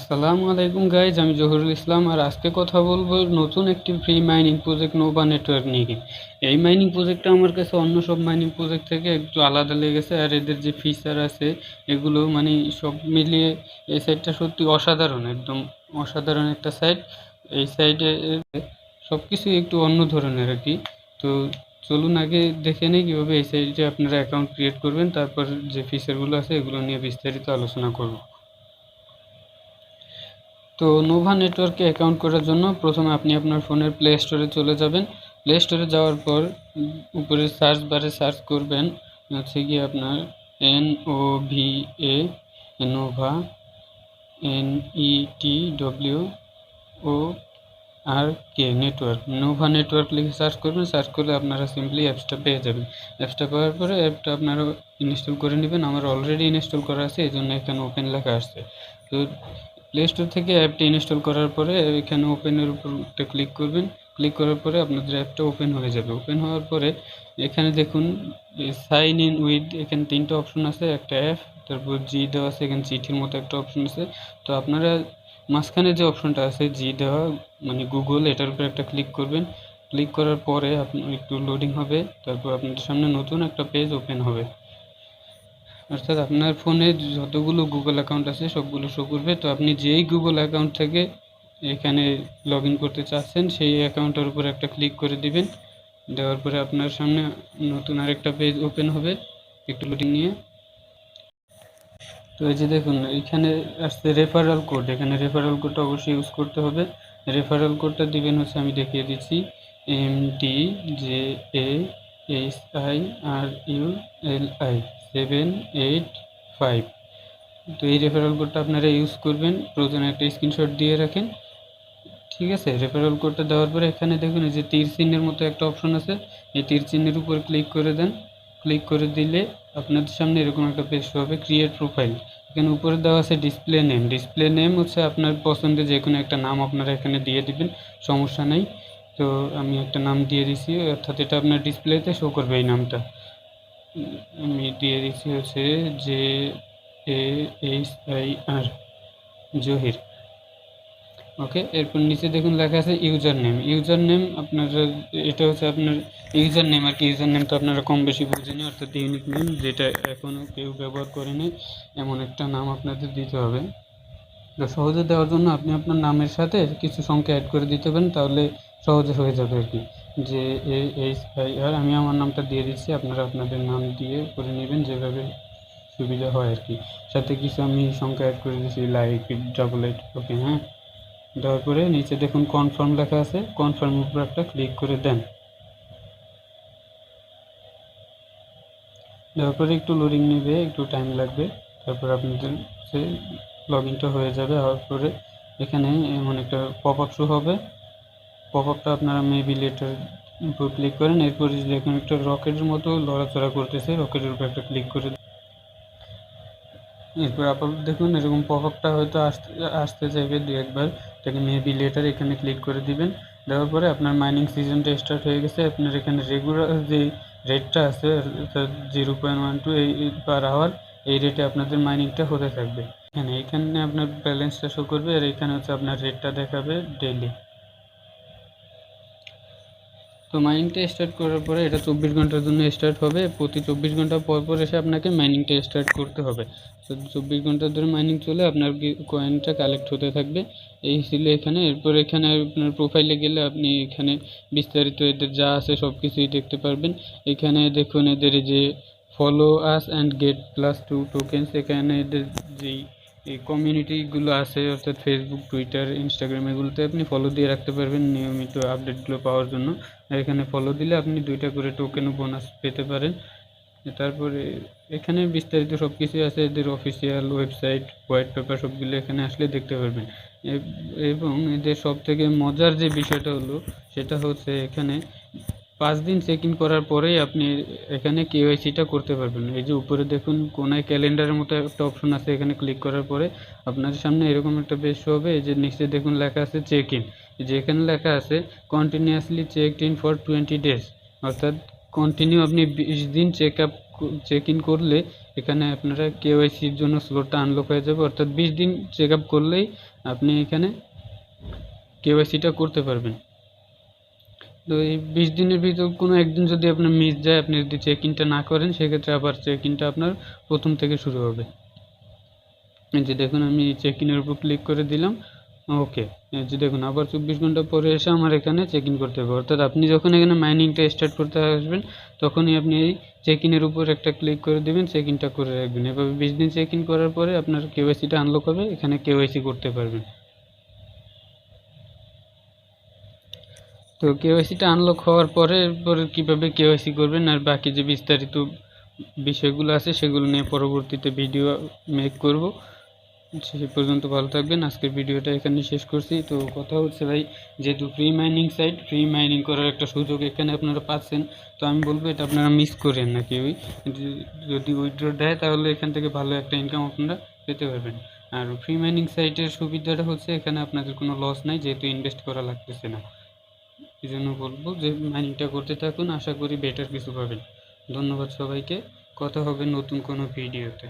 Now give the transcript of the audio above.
আসসালামু আলাইকুম গাইজ, আমি জহিরুল ইসলাম। আর আজকে কথা বলবো নতুন একটি free mining project Nova network নিয়ে। এই মাইনিং প্রজেক্টটা আমার কাছে অন্য সব মাইনিং প্রজেক্ট থেকে একটু আলাদা লেগেছে। আর এদের যে ফিচার আছে এগুলো মানে সব মিলিয়ে এই সাইটটা সত্যি অসাধারণ, একদম অসাধারণ একটা সাইট। এই সাইটে সব কিছু একটু অন্য ধরনের আর কি। তো চলুন আগে দেখে নিই কীভাবে এই সাইটে আপনারা অ্যাকাউন্ট ক্রিয়েট করবেন, তারপর যে ফিচারগুলো আছে এগুলো নিয়ে বিস্তারিত আলোচনা করব। তো নোভা নেটওয়ার্কে অ্যাকাউন্ট করার জন্য প্রথমে আপনি আপনার ফোনের প্লে স্টোরে চলে যাবেন। প্লে স্টোরে যাওয়ার পর উপরে সার্চ বারে সার্চ করবেন হচ্ছে গিয়ে আপনার NOVA, Nova, NETWORK Nova network লিখে সার্চ করবেন। সার্চ করলে আপনারা সিম্পলি অ্যাপসটা পেয়ে যাবেন। অ্যাপসটা পাওয়ার পরে অ্যাপটা আপনারা ইনস্টল করে নেবেন। আমার অলরেডি ইনস্টল করা আছে, এই জন্য এখানে ওপেন লেখা আসছে। তো প্লে স্টোর থেকে অ্যাপটি ইনস্টল করার পরে এখানে ওপেনের উপর একটা ক্লিক করবেন। ক্লিক করার পরে আপনাদের অ্যাপটা ওপেন হয়ে যাবে। ওপেন হওয়ার পরে এখানে দেখুন সাইন ইন উইথ, এখানে তিনটা অপশন আছে, একটা অ্যাপ, তারপর জি দেওয়া আছে, এখানে চিঠির মতো একটা অপশন আছে। তো আপনারা মাঝখানে যে অপশনটা আছে জি দেওয়া মানে গুগল, এটার উপর একটা ক্লিক করবেন। ক্লিক করার পরে আপনার একটু লোডিং হবে, তারপর আপনাদের সামনে নতুন একটা পেজ ওপেন হবে। অর্থাৎ আপনার ফোনে যতগুলো গুগল অ্যাকাউন্ট আছে সবগুলো শো করবে। তো আপনি যেই গুগল অ্যাকাউন্ট থেকে এখানে লগ ইন করতে চাচ্ছেন সেই অ্যাকাউন্টের উপর একটা ক্লিক করে দিবেন। দেওয়ার পরে আপনার সামনে নতুন আরেকটা পেজ ওপেন হবে, একটু লোডিং নিয়ে। তো এই যে দেখুন এখানে আসছে রেফারেল কোড, এখানে রেফারেল কোডটা অবশ্যই ইউজ করতে হবে। রেফারেল কোডটা দিবেন হচ্ছে, আমি দেখিয়ে দিচ্ছি, MDJHIRULI 785। তো এই রেফারেল কোডটা আপনারা ইউজ করবেন, প্রয়োজনে একটা স্ক্রিনশট দিয়ে রাখেন। ঠিক আছে, রেফারেল কোডটা দেওয়ার পরে এখানে দেখুন এই যে তীর চিহ্নের মতো একটা অপশন আছে, এই তীর চিহ্নের উপর ক্লিক করে দেন। ক্লিক করে দিলে আপনাদের সামনে এরকম একটা পেজ শো হবে, ক্রিয়েট প্রোফাইল। এখানে উপরে দেওয়া আছে ডিসপ্লে নেম। ডিসপ্লে নেম হচ্ছে আপনার পছন্দের যে কোনো একটা নাম আপনারা এখানে দিয়ে দিবেন, সমস্যা নেই। তো আমি একটা নাম দিয়ে দিছি, অর্থাৎ এটা আপনার ডিসপ্লেতে শো করবে এই নামটা। আমি দিয়ে দিচ্ছি হচ্ছে JAHIR, জহির। ওকে, এরপর নিচে দেখুন লেখা আছে ইউজার নেম। ইউজার নেম আপনারা, এটা হচ্ছে আপনার ইউজার নেম আর কি। ইউজার নেম তো আপনারা কম বেশি বুঝেনি, অর্থাৎ ইউনিক নেম, যেটা এখনও কেউ ব্যবহার করেনি এমন একটা নাম আপনাদের দিতে হবে। তো সহজে দেওয়ার জন্য আপনি আপনার নামের সাথে কিছু সংখ্যা অ্যাড করে দিতে পারেন, তাহলে সহজে হয়ে যাবে আর কি। JAHIR, আমি আমার নামটা দিয়ে দিচ্ছি, আপনারা আপনাদের নাম দিয়ে করে নেবেন যেভাবে সুবিধা হয় আর কি। সাথে কিছু আমি সংখ্যা অ্যাড করে দিচ্ছি, লাইক 88। ওকে, হ্যাঁ। দেওয়ার পরে নিচে দেখুন কনফার্ম লেখা আছে, কনফার্মের উপর একটা ক্লিক করে দেন। দেওয়ার পরে একটু লোডিং নেবে, একটু টাইম লাগবে, তারপর আপনাদের সে লগ ইনটা হয়ে যাবে। হওয়ার পরে এখানে এমন একটা পপ আপ শো হবে। পপ আপটা আপনারা মেবি লেটার উপর ক্লিক করেন। এরপর দেখুন একটা রকেটের মতো লড়াচড়া করতেছে, রকেটের উপর একটা ক্লিক করে। এরপর আপাতত দেখুন এরকম পপ আপটা হয়তো আসতে চাইবে দু একবার, এটাকে মেবি লেটার এখানে ক্লিক করে দিবেন। দেওয়ার পরে আপনার মাইনিং সিজনটা স্টার্ট হয়ে গেছে। আপনার এখানে রেগুলার যে রেটটা আছে অর্থাৎ 0.12 এই পার আওয়ার, এই রেটে আপনাদের মাইনিংটা হতে থাকবে। এখানে আপনার ব্যালেন্সটা শো করবে, আর এখানে হচ্ছে আপনার রেটটা দেখাবে ডেইলি। তো মাইনিংটা স্টার্ট করার পরে এটা 24 ঘন্টার জন্য স্টার্ট হবে। প্রতি 24 ঘন্টা পর পর এসে আপনাকে মাইনিংটা স্টার্ট করতে হবে। তো 24 ঘন্টা ধরে মাইনিং চলে আপনার কয়েনটা কালেক্ট হতে থাকবে। এই ছিল এখানে। এরপর এখানে আপনার প্রোফাইলে গেলে আপনি এখানে বিস্তারিত এদের যা আছে সব কিছুই দেখতে পারবেন। এখানে দেখুন এদের যে follow us and get +2 tokens, এখানে এদের যেই এই কমিউনিটিগুলো আছে অর্থাৎ ফেসবুক, টুইটার, ইনস্টাগ্রাম, এগুলোতে আপনি ফলো দিয়ে রাখতে পারবেন নিয়মিত আপডেটগুলো পাওয়ার জন্য। আর এখানে ফলো দিলে আপনি 2টা করে টোকেন ও বোনাস পেতে পারেন। তারপরে এখানে বিস্তারিত সব কিছুই আছে, এদের অফিসিয়াল ওয়েবসাইট, হোয়াইট পেপার, সবগুলো এখানে আসলে দেখতে পারবেন। এবং এদের সব থেকে মজার যে বিষয়টা হলো সেটা হচ্ছে এখানে 5 দিন চেক ইন করার পরেই আপনি এখানে কেওয়াইসিটা করতে পারবেন। এই যে উপরে দেখুন কোনায় ক্যালেন্ডারের মতো একটা অপশন আছে, এখানে ক্লিক করার পরে আপনার সামনে এরকম একটা পেজ শো হবে। এই যে নিচে দেখুন লেখা আছে চেক ইন, যে এখানে লেখা আছে continuously checked in for 20 days, অর্থাৎ কন্টিনিউ আপনি 20 দিন চেক ইন করলে এখানে আপনারা কেওয়াইসির জন্য স্লটটা আনলক হয়ে যাবে। অর্থাৎ 20 দিন চেক আপ করলেই আপনি এখানে কেওয়াইসিটা করতে পারবেন। তো এই 20 দিনের ভিতর কোনো একদিন যদি আপনার মিস যায়, আপনি যদি চেক ইনটা না করেন, সেক্ষেত্রে আবার চেক ইনটা আপনার প্রথম থেকে শুরু হবে। এই যে দেখুন, আমি চেক ইনের উপর ক্লিক করে দিলাম, ওকে। এই যে দেখুন, আবার 24 ঘন্টা পরে এসে আমার এখানে চেক ইন করতে হবে। অর্থাৎ আপনি যখন এখানে মাইনিংটা স্টার্ট করতে আসবেন, তখনই আপনি এই চেক ইনের উপর একটা ক্লিক করে দেবেন, চেক ইনটা করে রাখবেন। এভাবে 20 দিন চেক ইন করার পরে আপনার কেওয়াইসিটা আনলক হবে, এখানে কেওয়াইসি করতে পারবেন। তো কেওয়াইসিটা আনলক হওয়ার পরে এরপরে কীভাবে কেওয়াইসি করবেন আর বাকি যে বিস্তারিত বিষয়গুলো আছে সেগুলো নিয়ে পরবর্তীতে ভিডিও মেক করব। সে পর্যন্ত ভালো থাকবেন। আজকের ভিডিওটা এখানে শেষ করছি। তো কথা হচ্ছে ভাই, যেহেতু free mining site, free mining করার একটা সুযোগ এখানে আপনারা পাচ্ছেন, তো আমি বলবো এটা আপনারা মিস করেন না কেউই। যদি উইথড্র দেয় তাহলে এখান থেকে ভালো একটা ইনকাম আপনারা পেতে পারবেন। আর ফ্রি মাইনিং সাইটের সুবিধাটা হচ্ছে এখানে আপনাদের কোনো লস নাই, যেহেতু ইনভেস্ট করা লাগতেছে না। এই জন্য বলবো যে মাইনিংটা করতে থাকুন, আশা করি বেটার কিছু পাবেন। ধন্যবাদ সবাইকে, কথা হবে নতুন কোনো ভিডিওতে।